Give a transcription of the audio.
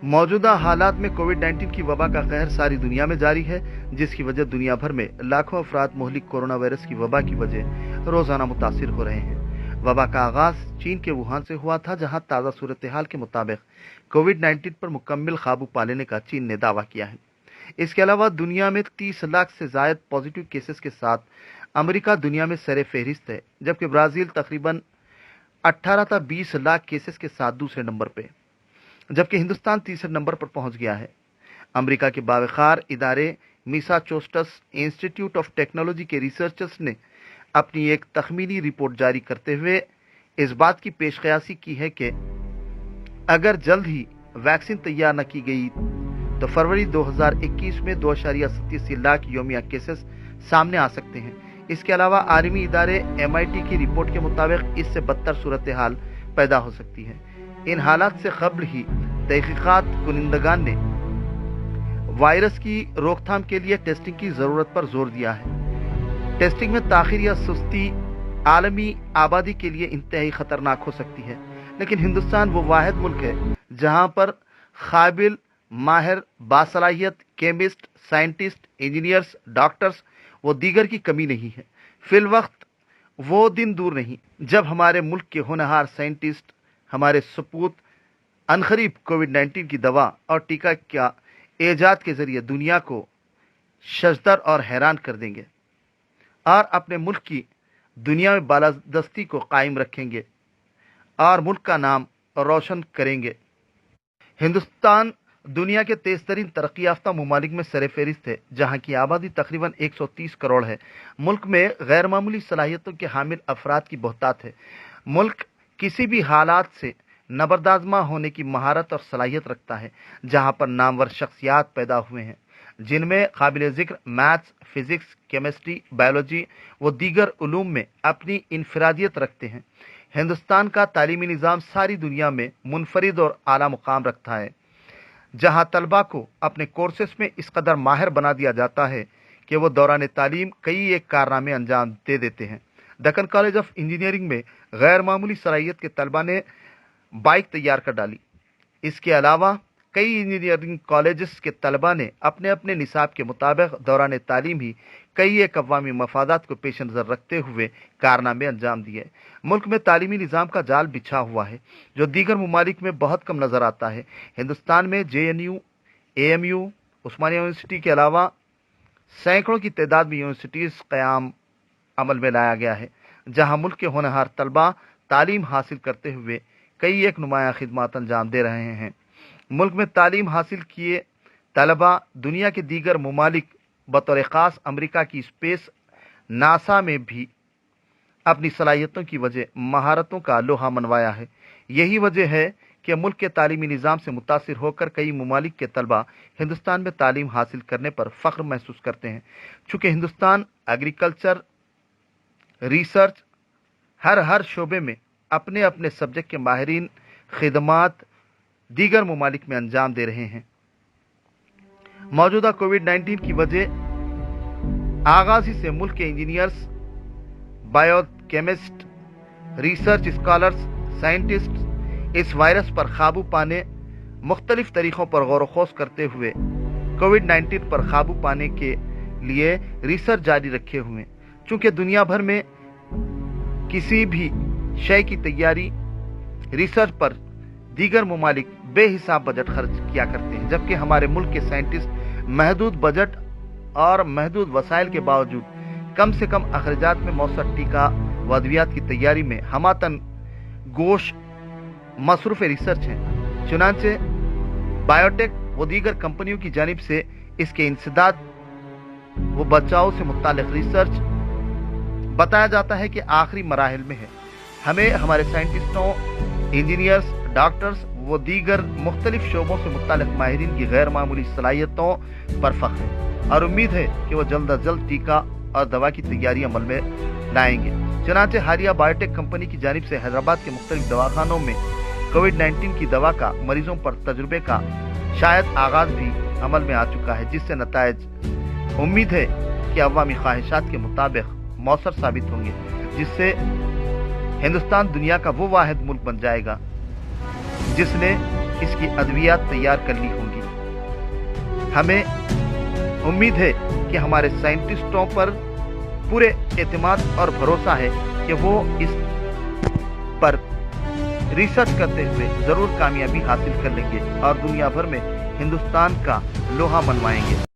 मौजूदा हालात में कोविड-19 की वबा का कहर सारी दुनिया में जारी है, जिसकी वजह दुनिया भर में लाखों अफराद मुहलिक कोरोना वायरस की वबा की वजह रोजाना मुतासिर हो रहे हैं। वबा का आगाज चीन के वुहान से हुआ था, जहां ताज़ा सूरत हाल के मुताबिक कोविड-19 पर मुकम्मल काबू पा लेने का चीन ने दावा किया है। इसके अलावा दुनिया में 30 लाख से जायद पॉजिटिव केसेस के साथ अमेरिका दुनिया में सरे फहरिस्त है, जबकि ब्राजील तकरीबन 18 था 20 लाख केसेस के साथ दूसरे नंबर पे, जबकि हिंदुस्तान तीसरे नंबर पर पहुंच गया है। अमेरिका के बावखार इदारे मैसाचुसेट्स इंस्टीट्यूट ऑफ टेक्नोलॉजी के रिसर्चर्स ने अपनी एक तखमीनी रिपोर्ट जारी करते हुए इस बात की पेशकयासी की है कि अगर जल्द ही वैक्सीन तैयार न की गई तो फरवरी 2021 में 2.87 लाख योमिया केसेस सामने आ सकते हैं। इसके अलावा आलमी इदारे MIT की रिपोर्ट के मुताबिक इससे बदतर सूरत हाल पैदा हो सकती है। इन हालात से कबल ही तहकीकात कुनिंदगान ने वायरस की रोकथाम के लिए टेस्टिंग की जरूरत पर जोर दिया है। टेस्टिंग में ताखीर या सुस्ती आलमी आबादी के लिए इंतहाई खतरनाक हो सकती है, लेकिन हिंदुस्तान वो वाहिद मुल्क है जहां पर काबिल, माहिर, बासलाहियत केमिस्ट, साइंटिस्ट, इंजीनियर्स, डॉक्टर्स वो दीगर की कमी नहीं है। फिल वक्त वो दिन दूर नहीं जब हमारे मुल्क के होनहार साइंटिस्ट हमारे सपूत अनखरीब कोविड-19 की दवा और टीका का एजाद के जरिए दुनिया को शजदर और हैरान कर देंगे और अपने मुल्क की दुनिया में बालादस्ती को कायम रखेंगे और मुल्क का नाम रोशन करेंगे। हिंदुस्तान दुनिया के तेज तरीन तरक्की याफ्ता ममालिक में सरे फहरिस्त है, जहाँ की आबादी तकरीबन 130 करोड़ है। मुल्क में गैर मामूली सलाहियतों के हामिल अफराद की बहुतात है। मुल्क किसी भी हालात से नबरदाजमा होने की महारत और सलाहियत रखता है, जहाँ पर नामवर शख्सियात पैदा हुए हैं जिनमें काबिल जिक्र मैथ्स, फिजिक्स, केमिस्ट्री, बायोलॉजी व दीगर उलूम में अपनी इनफरादियत रखते हैं। हिंदुस्तान का तालीमी निज़ाम सारी दुनिया में मुनफरिद और आला मुकाम रखता है, जहाँ तलबा को अपने कोर्सेस में इस कदर माहिर बना दिया जाता है कि वो दौरान तालीम कई एक कारनामे अंजाम दे देते हैं। दक्कन कॉलेज ऑफ इंजीनियरिंग में गैर मामूली सलाहियत के तलबा ने बाइक तैयार कर डाली। इसके अलावा कई इंजीनियरिंग कॉलेजेस के तलबा ने अपने अपने निसाब के मुताबिक दौरान तालीम ही कई एक अवामी मफादात को पेश नज़र रखते हुए कारनामे अंजाम दिए। मुल्क में तालीमी निज़ाम का जाल बिछा हुआ है जो दीगर ममालिक में बहुत कम नज़र आता है। हिंदुस्तान में JNU, AMU, उस्मानिया यूनिवर्सिटी के अलावा सैकड़ों की तादाद में यूनिवर्सिटीज़ क़याम अमल में लाया गया है, जहाँ मुल्क के होनहार तलबा तालीम हासिल करते हुए कई एक नुमाया खिदमात अंजाम दे रहे हैं। मुल्क में तालीम हासिल किए तलबा दुनिया के दीगर ममालिक बतौर ख़ास अमेरिका की स्पेस नासा में भी अपनी सलाहियतों की वजह महारतों का लोहा मनवाया है। यही वजह है कि मुल्क के तालीमी निज़ाम से मुतासिर होकर कई ममालिक के तलबा हिंदुस्तान में तालीम हासिल करने पर फ़ख्र महसूस करते हैं। चूँकि हिंदुस्तान एग्रीकल्चर, रिसर्च हर शोबे में अपने अपने सब्जेक्ट के माहिरीन खिदमात दीगर ममालिक में अंजाम दे रहे हैं। मौजूदा कोविड-19 की वजह आगाज ही से मुल्क के engineers, biochemist, research scholars, scientist इस वायरस पर काबू पाने मुख्तलिफ तरीक़ों पर गौर खोज करते हुए कोविड-19 पर काबू पाने के लिए रिसर्च जारी रखे हुए। चूँकि दुनिया भर में किसी भी शय की तैयारी रिसर्च पर दीगर ममालिक बेहिसाब बजट खर्च किया करते हैं, जबकि हमारे मुल्क के साइंटिस्ट महदूद बजट और महदूद वसाइल के बावजूद कम से कम अखराजात में मौसर टीका व अद्वियात की तैयारी में हमातन गोश मसरूफ़ रिसर्च हैं। चुनांचे बायोटेक व दीगर कंपनियों की जानिब से इसके इंसदाद व बचाव से मुत्तालिक रिसर्च बताया जाता है कि आखिरी मराहिल में है। हमें हमारे साइंटिस्टों, इंजीनियर्स, डॉक्टर्स व दीगर मुख्तलिफ शोबों से मुत्तालिक माहिरीन की गैर मामूली सलाहियतों पर फ़ख्र है और उम्मीद है कि वह जल्द अज जल्द टीका और दवा की तैयारी अमल में लाएंगे। चुनांचे हारिया बायोटेक कंपनी की जानिब से हैदराबाद के मुख्तलिफ दवाखानों में कोविड-19 की दवा का मरीजों पर तजुर्बे का शायद आगाज भी अमल में आ चुका है, जिससे नतायज उम्मीद है कि अवामी ख्वाहिशात के मुताबिक मौसर साबित होंगे, जिससे हिंदुस्तान दुनिया का वो वाहिद मुल्क बन जाएगा जिसने इसकी अद्वियात तैयार कर ली होंगी। हमें उम्मीद है कि हमारे साइंटिस्टों पर पूरे एतमाद और भरोसा है कि वो इस पर रिसर्च करते हुए जरूर कामयाबी हासिल कर लेंगे और दुनिया भर में हिंदुस्तान का लोहा मनवाएंगे।